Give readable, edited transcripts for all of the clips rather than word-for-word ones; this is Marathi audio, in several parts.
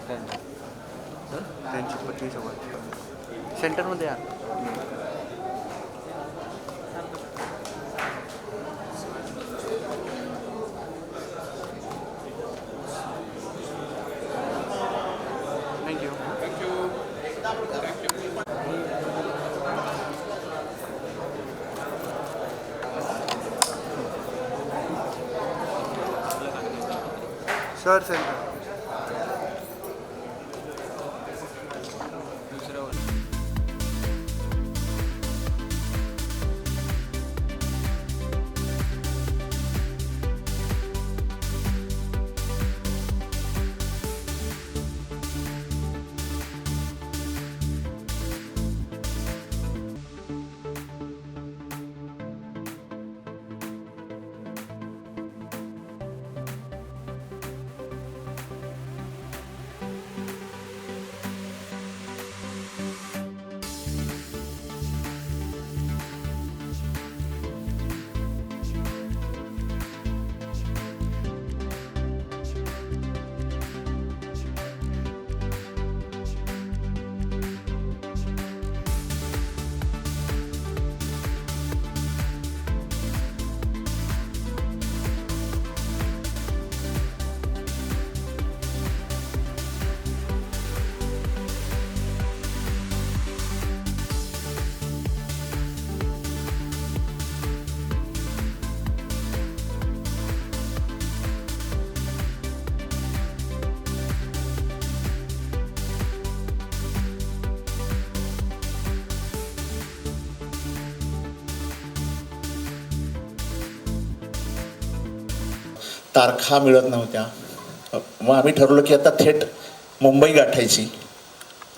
त्यांची पत्नी सोबत सेंटरमध्ये या. थँक्यू. सर सेंटर तारखा मिळत नव्हत्या. मग आम्ही ठरवलं की आता थेट मुंबई गाठायची.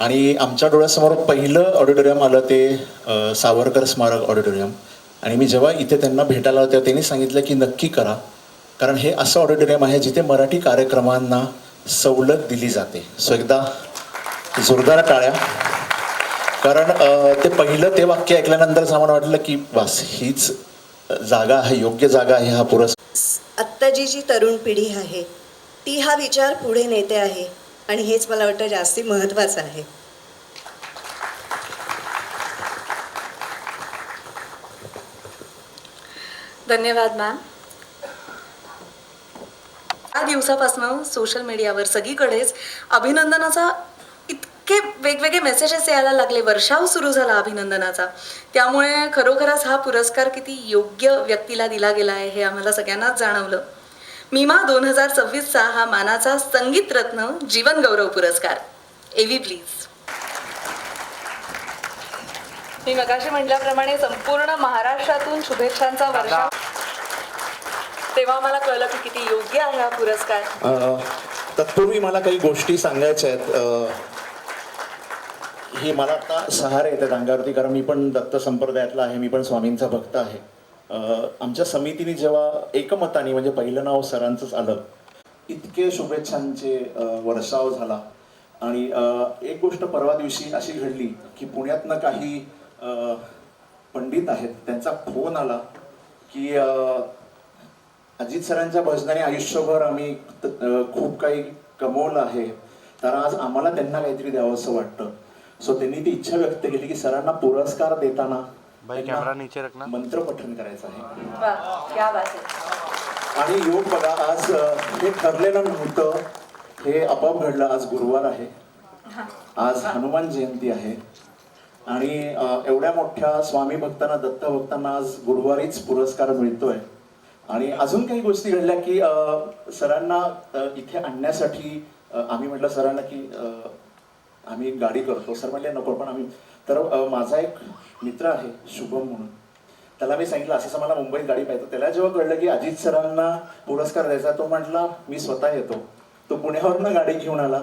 आणि आमच्या डोळ्यासमोर पहिलं ऑडिटोरियम आलं ते सावरकर स्मारक ऑडिटोरियम. आणि मी जेव्हा इथे त्यांना भेटायला होत्या त्यांनी सांगितलं की नक्की करा, कारण हे असं ऑडिटोरियम आहे जिथे मराठी कार्यक्रमांना सवलत दिली जाते. सो एकदा जोरदार टाळ्या. कारण ते पहिलं ते वाक्य ऐकल्यानंतरच आम्हाला वाटलं की बस हीच जागा आहे, योग्य जागा आहे हा पुरस्कार. आत्ताची जी तरुण पिढी आहे ती हा विचार पुढे नेते आहे आणि हेच मला वाटतं जास्ती महत्त्वाचं आहे. धन्यवाद मॅम. या दिवसापासून सोशल मीडियावर सगळीकडेच अभिनंदनाचा इतके वेगवेगळे मेसेजेस यायला लागले, वर्षाव सुरू झाला अभिनंदनाचा. त्यामुळे खरोखरच हा पुरस्कार किती योग्य व्यक्तीला दिला गेला आहे हे आम्हाला सगळ्यांनाच जाणवलं. मीमा 2026चा हा मानाचा संगीत रत्न जीवन गौरव पुरस्कार. एव्ही प्लीज. मी मगाशी म्हटल्याप्रमाणे संपूर्ण महाराष्ट्रातून शुभेच्छांचा वर्षाव. तेव्हा मला कळलं की किती योग्य आहे हा पुरस्कार. तत्पूर्वी मला काही गोष्टी सांगायच्या आहेत. हे मला आता सहारे येतात अंगावरती, कारण मी पण दत्त संप्रदायातला आहे, मी पण स्वामींचा भक्त आहे. आमच्या समितीने जेव्हा एकमताने म्हणजे पहिलं नाव सरांचंच आलं, इतके शुभेच्छांचे वर्षाव झाला. आणि एक गोष्ट परवा दिवशी अशी घडली की पुण्यातनं काही पंडित आहेत, त्यांचा फोन आला की अजित सरांच्या भजनाने आयुष्यभर आम्ही खूप काही कमवलं आहे, तर आज आम्हाला त्यांना काहीतरी द्यावं असं वाटतं. सो त्यांनी ती इच्छा व्यक्त केली की सरांना पुरस्कार देताना मंत्र पठण करायचं आहे. आणि योग बघा, आज हे ठरलेलं नव्हतं, हे आपोआप घडलं. आज गुरुवार आहे, आज हनुमान जयंती आहे. आणि एवढ्या मोठ्या स्वामी भक्तांना, दत्त भक्तांना आज गुरुवारीच पुरस्कार मिळतोय. आणि अजून काही गोष्टी घडल्या की सरांना इथे आणण्यासाठी आम्ही म्हटलं सरांना की आम्ही गाडी करतो. सर म्हटले नको, पण आम्ही तर माझा एक मित्र आहे शुभम म्हणून, त्याला मी सांगितलं असं मला मुंबईत गाडी पाहिजे. त्याला जेव्हा कळलं की अजित सरांना पुरस्कार द्यायचा, तो म्हटला मी स्वतः येतो. तो पुण्यावरनं गाडी घेऊन आला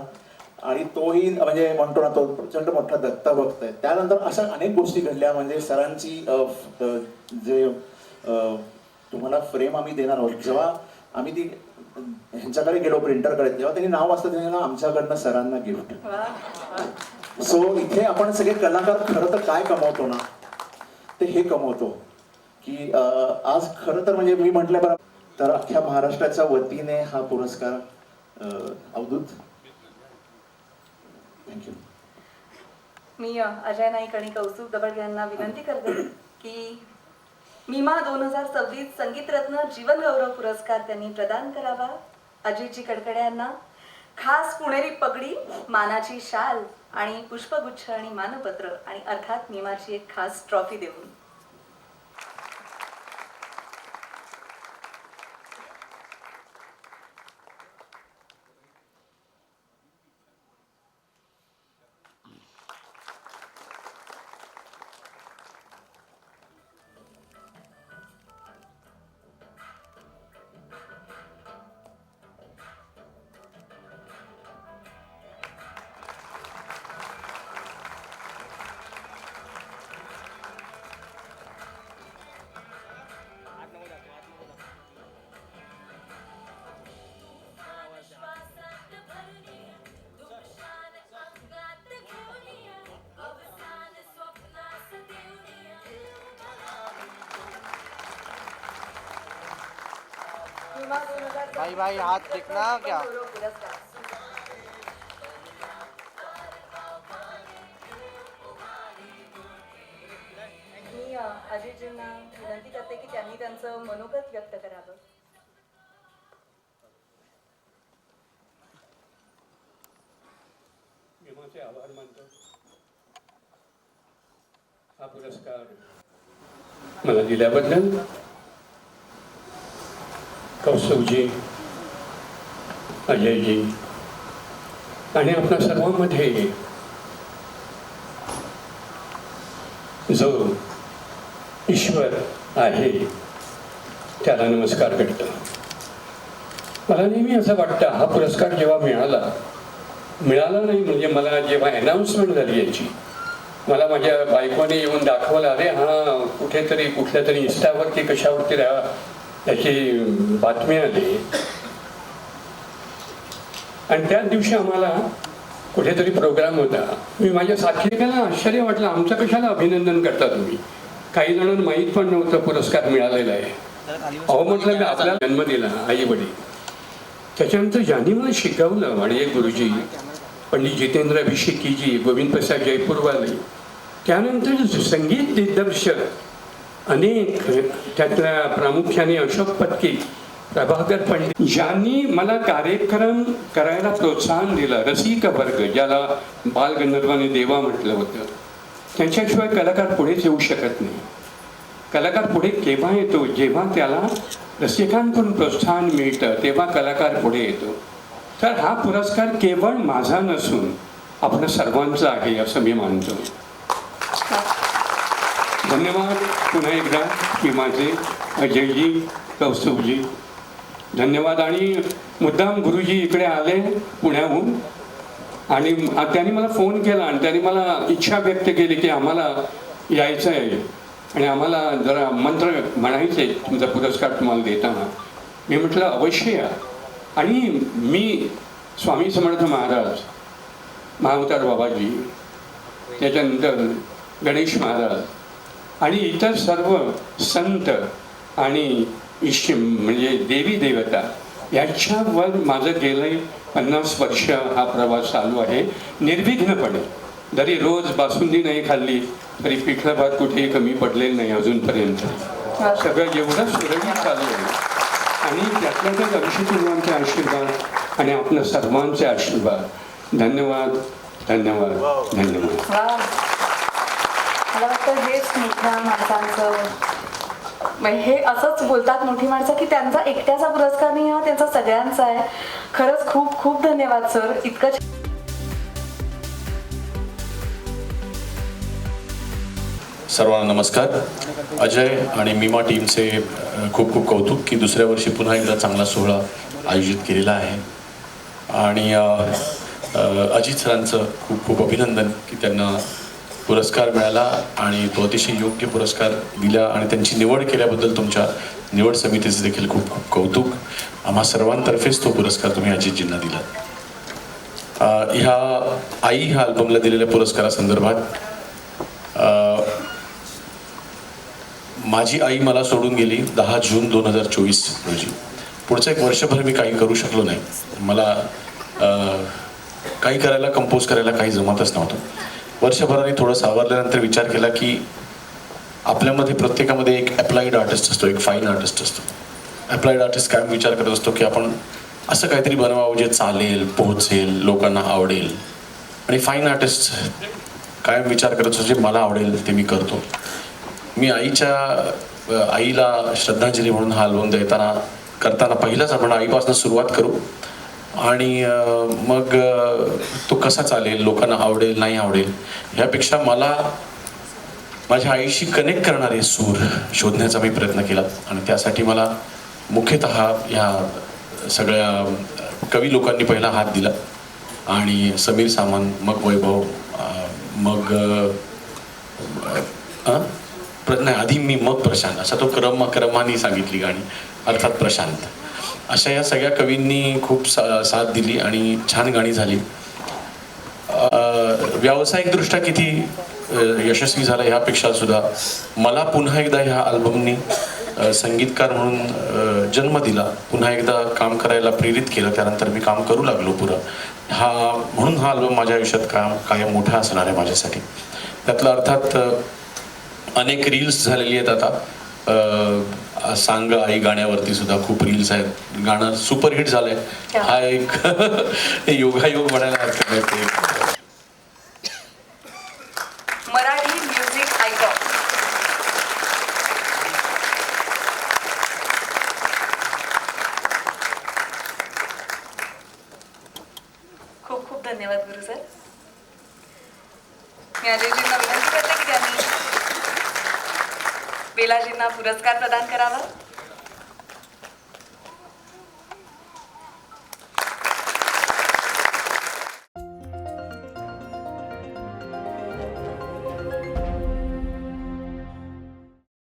आणि तोही म्हणजे म्हणतो ना, तो प्रचंड मोठा दत्त भक्त आहे. त्यानंतर अशा अनेक गोष्टी घडल्या. म्हणजे सरांची जे तुम्हाला फ्रेम आम्ही देणार आहोत, जेव्हा आम्ही ती ह्यांच्याकडे गेलो प्रिंटरकडे, जेव्हा त्यांनी नाव वाचलं त्यांना आमच्याकडनं सरांना गिफ्ट. सो इथे आपण सगळे कलाकार खरं तर काय कमवतो ना, ते हे कमवतो की आज खरं तर म्हणजे मी म्हटलं तर अख्ख्या महाराष्ट्राच्या वतीने हा पुरस्कार अवधूत थँक्यू. मी अजय नाईक आणि कौस्तुभ दबड यांना विनंती करते की मीमा 2026 संगीतरत्न जीवनगौरव पुरस्कार त्यांनी प्रदान करावा. अजितजी कडकडे यांना खास पुणेरी पगडी, मानाची शाल आणि पुष्पगुच्छ आणि मानपत्र आणि अर्थात मीमाची एक खास ट्रॉफी देऊन. मीमा 2026 भाई हाथ दिखना क्या? जीवनगौरव पुरस्कार. मी अजितजींना विनंती करते की त्यांनी त्यांचं मनोगत व्यक्त करावं. मीमाचे आभार मानतो. हा पुरस्कार मला दिल्याबद्दल कौस्तुभजी, अजयजी आणि आपल्या सर्वांमध्ये जो ईश्वर आहे त्याला नमस्कार करतो. मला नेहमी असं वाटतं हा पुरस्कार जेव्हा मिळाला नाही म्हणजे मला जेव्हा अनाऊन्समेंट झाली याची, मला माझ्या बायकोने येऊन दाखवलं, अरे हा कुठेतरी कुठल्या तरी इन्स्टावरती कशावरती त्याची बातमी आली. आणि त्याच दिवशी आम्हाला कुठेतरी प्रोग्राम होता. मी माझ्या साथीदाराला आश्चर्य वाटलं, आमचं कशाला अभिनंदन करता तुम्ही? काही जणांना माहीत पण नव्हतं पुरस्कार मिळालेला आहे. अहो म्हटलं मी आपल्याला जन्म दिला, आई वडील. त्याच्यानंतर ज्यांनी मला शिकवलं आणि एक गुरुजी पंडित जितेंद्र अभिषेकीजी, गोविंद प्रसाद जयपूरवाले, त्यानंतर संगीत दिग्दर्शक अनेक, त्यातल्या प्रामुख्याने अशोक पत्की, प्रभाकर पंडित, ज्यांनी मला कार्यक्रम करायला प्रोत्साहन दिलं. रसिक वर्ग, ज्याला बालगंधर्वाने देवा म्हटलं होतं, त्यांच्याशिवाय कलाकार पुढेच येऊ शकत नाही. कलाकार पुढे केव्हा येतो? जेव्हा त्याला रसिकांकडून प्रोत्साहन मिळतं तेव्हा कलाकार पुढे येतो. तर हा पुरस्कार केवळ माझा नसून आपल्या सर्वांचा आहे असं मी मानतो. धन्यवाद पुन्हा एकदा की माझे अजयजी, कौस्तुभजी, धन्यवाद. आणि मुद्दाम गुरुजी इकडे आले पुण्याहून आणि त्यांनी मला फोन केला आणि त्यांनी मला इच्छा व्यक्त केली की आम्हाला यायचं आहे आणि आम्हाला जरा मंत्र म्हणायचे तुमचा पुरस्कार तुम्हाला देताना. मी म्हटलं अवश्य या. आणि मी स्वामी समर्थ महाराज, महाअवतार बाबाजी, त्याच्यानंतर गणेश महाराज आणि इतर सर्व संत आणि ईश म्हणजे देवी देवता याच्यावर माझं गेलं 50 वर्ष हा प्रवास चालू आहे निर्विघ्नपणे. जरी रोज बासुंदी नाही खाल्ली तरी पिठलं भात कुठेही कमी पडलेलं नाही अजूनपर्यंत. सगळं एवढं सुरळीत चालू आहे आणि त्यातल्या त्यात अभिषेकींचे आशीर्वाद आणि आपल्या सर्वांचे आशीर्वाद. धन्यवाद धन्यवाद धन्यवाद. मला वाटतं हेच मोठ्या माणसांचं, हे असंच बोलतात मोठी माणसं की त्यांचा एकट्याचा पुरस्कार नाही, हा त्यांचा सगळ्यांचा आहे. खरंच खूप खूप धन्यवाद सर. इतकं सर्वांना नमस्कार. अजय आणि मीमा टीमचे खूप खूप कौतुक की दुसऱ्या वर्षी पुन्हा एकदा चांगला सोहळा आयोजित केलेला आहे. आणि अजित सरांचं खूप खूप अभिनंदन की त्यांना पुरस्कार मिळाला आणि तो अतिशय योग्य पुरस्कार दिला आणि त्यांची निवड केल्याबद्दल तुमच्या निवड समितीचे देखील खूप खूप कौतुक. आम्हा सर्वांतर्फेच तो पुरस्कार तुम्ही अजितजींना दिला. ह्या आई ह्या अल्बमला दिलेल्या पुरस्कारासंदर्भात माझी आई मला सोडून गेली 10 जून 2024 रोजी. पुढचं एक वर्षभर मी काही करू शकलो नाही. मला काही करायला, कंपोज करायला काही जमतच नव्हतं. वर्षभराने थोडं सावरल्यानंतर विचार केला की आपल्यामध्ये प्रत्येकामध्ये एक अप्लाइड आर्टिस्ट असतो, एक फाईन आर्टिस्ट असतो. अप्लाइड आर्टिस्ट कायम विचार करत असतो की आपण असं काहीतरी बनवावं जे चालेल, पोहोचेल, लोकांना आवडेल. आणि फाईन आर्टिस्ट कायम विचार करत असतो जे मला आवडेल ते मी करतो. मी आईला श्रद्धांजली म्हणून हा अल्बम करताना पहिलाच आपण आईपासून सुरुवात करू आणि मग तो कसा चालेल, लोकांना आवडेल नाही आवडेल ह्यापेक्षा मला माझ्या आईशी कनेक्ट करणारे सूर शोधण्याचा मी प्रयत्न केला. आणि त्यासाठी मला मुख्यतः ह्या सगळ्या कवी लोकांनी पहिला हात दिला आणि समीर सामंत, मग वैभव, मग नाही आधी मी, मग प्रशांत, असा तो क्रमाने सांगितली गाणी, अर्थात प्रशांत. अशा या सगळ्या कवींनी खूप साथ दिली आणि छान गाणी झाली. व्यावसायिकदृष्ट्या किती यशस्वी झाला ह्यापेक्षा सुद्धा मला पुन्हा एकदा ह्या अल्बमनी संगीतकार म्हणून जन्म दिला, पुन्हा एकदा काम करायला प्रेरित केलं. त्यानंतर मी काम करू लागलो पुरं. म्हणून हा अल्बम माझ्या आयुष्यात कायम मोठा असणार आहे माझ्यासाठी. त्यातलं अर्थात अनेक रील्स झालेली आहेत आता. सांग आई गाण्यावरती सुद्धा खूप रील्स आहेत. गाणं सुपरहिट झालंय. हा एक योगायोग म्हणायला हरकत नाही. Marathi music icon. खूप खूप धन्यवाद गुरु सर. मी अजयजींना विनंती करते की त्यांनी बेलाजींना पुरस्कार प्रदान करावा.